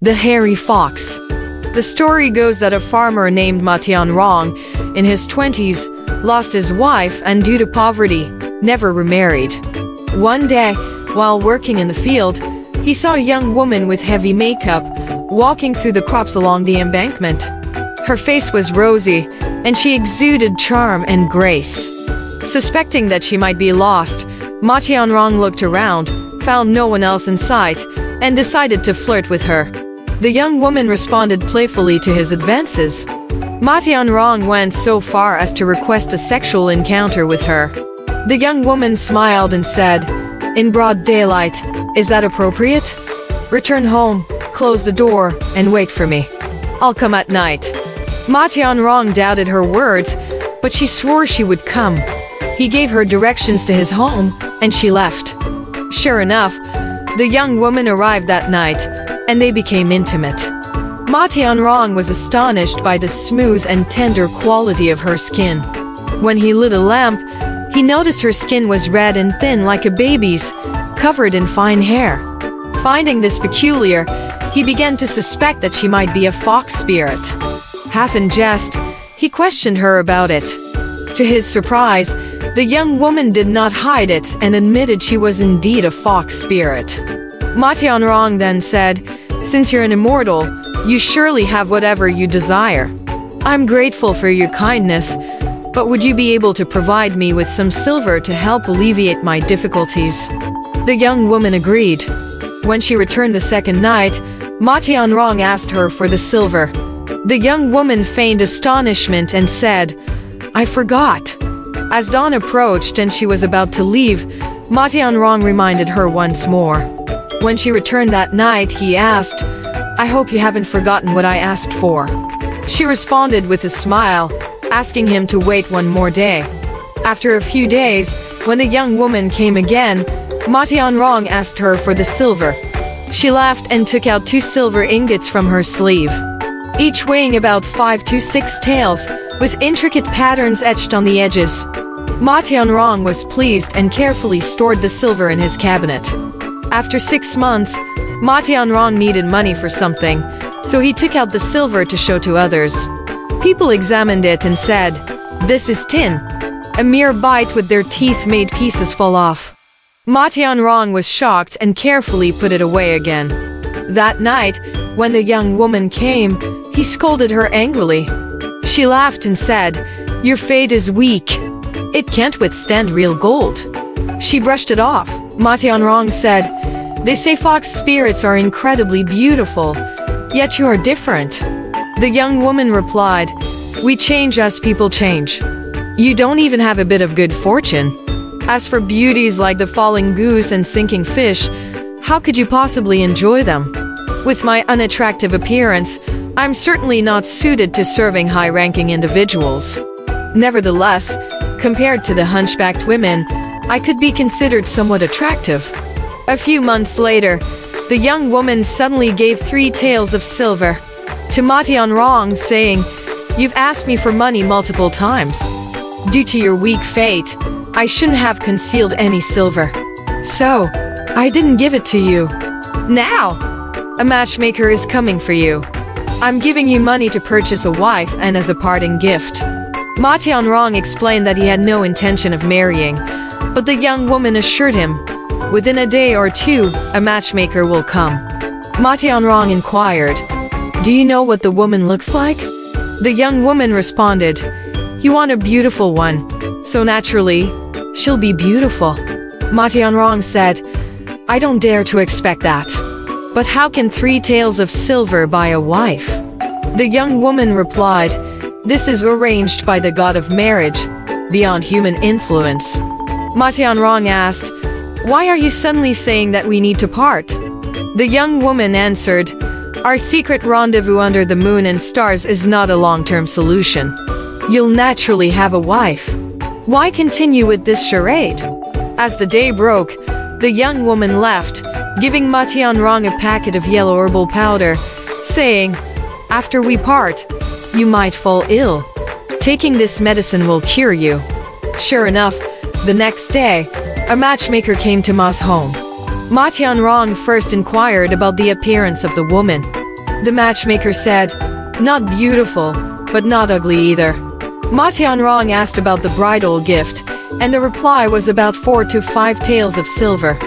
The Hairy Fox. The story goes that a farmer named Ma Tianrong, in his 20s, lost his wife and due to poverty, never remarried. One day, while working in the field, he saw a young woman with heavy makeup walking through the crops along the embankment. Her face was rosy, and she exuded charm and grace. Suspecting that she might be lost, Ma Tianrong looked around, found no one else in sight, and decided to flirt with her. The young woman responded playfully to his advances. Ma Tianrong went so far as to request a sexual encounter with her. The young woman smiled and said, "In broad daylight, is that appropriate? Return home, close the door, and wait for me. I'll come at night." Ma Tianrong doubted her words, but she swore she would come. He gave her directions to his home, and she left. Sure enough, the young woman arrived that night, and they became intimate. Ma Tianrong was astonished by the smooth and tender quality of her skin. When he lit a lamp, he noticed her skin was red and thin like a baby's, covered in fine hair. Finding this peculiar, he began to suspect that she might be a fox spirit. Half in jest, he questioned her about it. To his surprise, the young woman did not hide it and admitted she was indeed a fox spirit. Ma Tianrong then said, "Since you're an immortal, you surely have whatever you desire. I'm grateful for your kindness, but would you be able to provide me with some silver to help alleviate my difficulties?" The young woman agreed. When she returned the second night, Ma Tianrong asked her for the silver. The young woman feigned astonishment and said, "I forgot." As dawn approached and she was about to leave, Ma Tianrong reminded her once more. When she returned that night, he asked, "I hope you haven't forgotten what I asked for." She responded with a smile, asking him to wait one more day. After a few days, when the young woman came again, Ma Tianrong asked her for the silver. She laughed and took out 2 silver ingots from her sleeve, each weighing about 5 to 6 taels, with intricate patterns etched on the edges. Ma Tianrong was pleased and carefully stored the silver in his cabinet. After 6 months, Ma Tianrong needed money for something, so he took out the silver to show to others. People examined it and said, "This is tin." A mere bite with their teeth made pieces fall off. Ma Tianrong was shocked and carefully put it away again. That night, when the young woman came, he scolded her angrily. She laughed and said, "Your fate is weak. It can't withstand real gold." She brushed it off. Ma Tianrong said, "They say fox spirits are incredibly beautiful, yet you are different." The young woman replied, "We change as people change. You don't even have a bit of good fortune. As for beauties like the falling goose and sinking fish, how could you possibly enjoy them? With my unattractive appearance, I'm certainly not suited to serving high-ranking individuals. Nevertheless, compared to the hunchbacked women, I could be considered somewhat attractive." A few months later, the young woman suddenly gave 3 taels of silver to Ma Tianrong, saying, "You've asked me for money multiple times. Due to your weak fate, I shouldn't have concealed any silver. So, I didn't give it to you. Now, a matchmaker is coming for you. I'm giving you money to purchase a wife and as a parting gift." Ma Tianrong explained that he had no intention of marrying, but the young woman assured him, "Within a day or 2, a matchmaker will come." Ma Tianrong inquired, "Do you know what the woman looks like?" The young woman responded, "You want a beautiful one, so naturally, she'll be beautiful." Ma Tianrong said, "I don't dare to expect that. But how can 3 taels of silver buy a wife?" The young woman replied, "This is arranged by the god of marriage, beyond human influence." Ma Tianrong asked, "Why are you suddenly saying that we need to part?" The young woman answered, "Our secret rendezvous under the moon and stars is not a long-term solution. You'll naturally have a wife. Why continue with this charade?" As the day broke, the young woman left, giving Ma Tianrong a packet of yellow herbal powder, saying, "After we part, you might fall ill. Taking this medicine will cure you." Sure enough, the next day, a matchmaker came to Ma's home. Ma Tianrong first inquired about the appearance of the woman. The matchmaker said, "Not beautiful, but not ugly either." Ma Tianrong asked about the bridal gift, and the reply was about 4 to 5 taels of silver.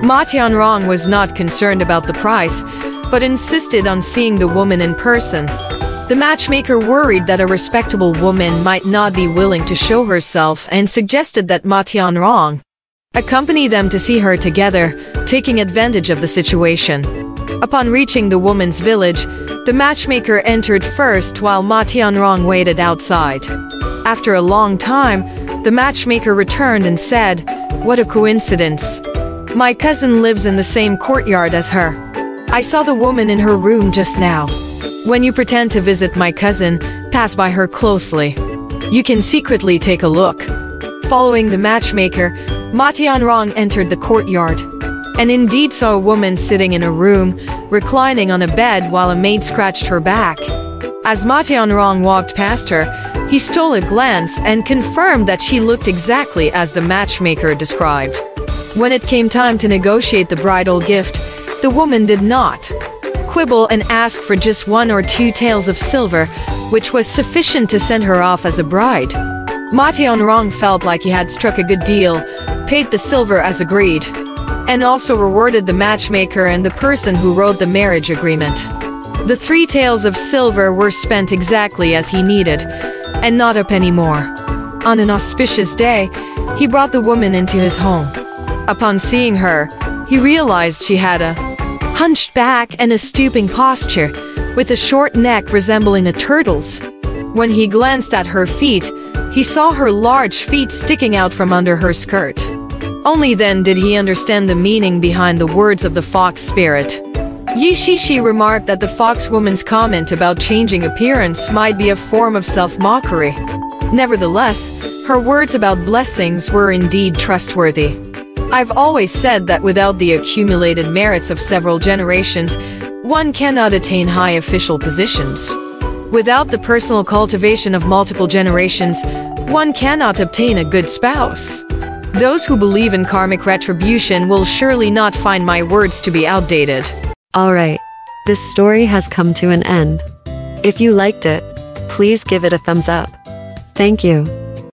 Ma Tianrong was not concerned about the price, but insisted on seeing the woman in person. The matchmaker worried that a respectable woman might not be willing to show herself and suggested that Ma Tianrong accompany them to see her together, taking advantage of the situation. Upon reaching the woman's village, the matchmaker entered first while Ma Tianrong waited outside. After a long time, the matchmaker returned and said, "What a coincidence. My cousin lives in the same courtyard as her. I saw the woman in her room just now. When you pretend to visit my cousin, pass by her closely. You can secretly take a look." Following the matchmaker, Ma Tianrong entered the courtyard, and indeed saw a woman sitting in a room, reclining on a bed while a maid scratched her back. As Ma Tianrong walked past her, he stole a glance and confirmed that she looked exactly as the matchmaker described. When it came time to negotiate the bridal gift, the woman did not quibble and asked for just 1 or 2 taels of silver, which was sufficient to send her off as a bride. Ma Tianrong felt like he had struck a good deal, paid the silver as agreed, and also rewarded the matchmaker and the person who wrote the marriage agreement. The 3 taels of silver were spent exactly as he needed, and not a penny more. On an auspicious day, he brought the woman into his home. Upon seeing her, he realized she had a hunched back and a stooping posture, with a short neck resembling a turtle's. When he glanced at her feet, he saw her large feet sticking out from under her skirt. Only then did he understand the meaning behind the words of the fox spirit. Yi Shishi remarked that the fox woman's comment about changing appearance might be a form of self-mockery. Nevertheless, her words about blessings were indeed trustworthy. I've always said that without the accumulated merits of several generations, one cannot attain high official positions. Without the personal cultivation of multiple generations, one cannot obtain a good spouse. Those who believe in karmic retribution will surely not find my words to be outdated. Alright, this story has come to an end. If you liked it, please give it a thumbs up. Thank you.